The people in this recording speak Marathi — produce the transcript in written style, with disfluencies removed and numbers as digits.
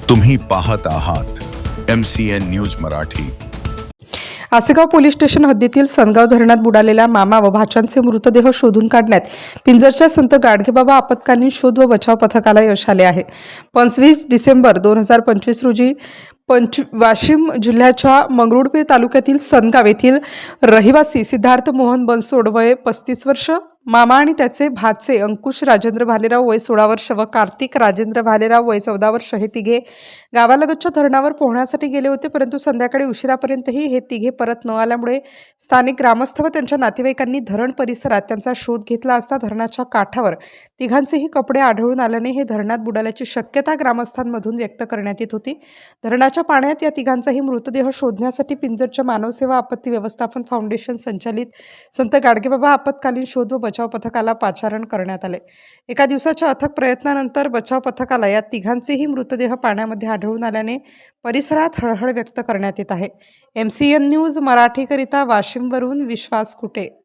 तुम्ही पाहत आहात MCN news Marathi. Asegaon police station हद्दीतील सनगाव धरणात बुडालेल्या मामा व भाच्यांचे मृतदेह शोधून काढण्यात पिंजरच्या संत गाडगेबाबा आपत्कालीन शोध व बचाव पथकाला यश आले आहे। 25 डिसेंबर 2025 रोजी वाशिम जिल्ह्याच्या मंगरुळपीर तालुक्यातील सनगाव येथील रहिवासी सिद्धार्थ मोहन बनसोड वय 35 वर्ष, मामा आणि त्याचे भाचे अंकुश राजेंद्र भालेराव वय 16 वर्ष व कार्तिक राजेंद्र भालेराव वय 14 वर्ष हे तिघे गावालगतच्या धरणावर पोहण्यासाठी गेले होते, परंतु संध्याकाळी उशिरापर्यंतही हे तिघे परत न आल्यामुळे स्थानिक ग्रामस्थ व त्यांच्या नातेवाईकांनी धरण परिसरात त्यांचा शोध घेतला असता धरणाच्या काठावर तिघांचेही कपडे आढळून आल्याने हे धरणात बुडाल्याची शक्यता ग्रामस्थांमधून व्यक्त करण्यात येत होती। धरणाच्या पाण्यात या तिघांचाही मृतदेह शोधण्यासाठी पिंजरच्या मानवसेवा आपत्ती व्यवस्थापन फाउंडेशन संचालित संत गाडगेबाबा आपत्कालीन शोध व बचाव पथकाला पाचारण करण्यात आले। एका दिवसाच्या अथक प्रयत्नानंतर बचाव पथकाला या तिघांचेही मृतदेह पाण्यामध्ये आढळून आल्याने परिसरात हळहळ व्यक्त करण्यात येत आहे। MCN न्यूज मराठीकरिता वाशिमवरून विश्वास कुटे।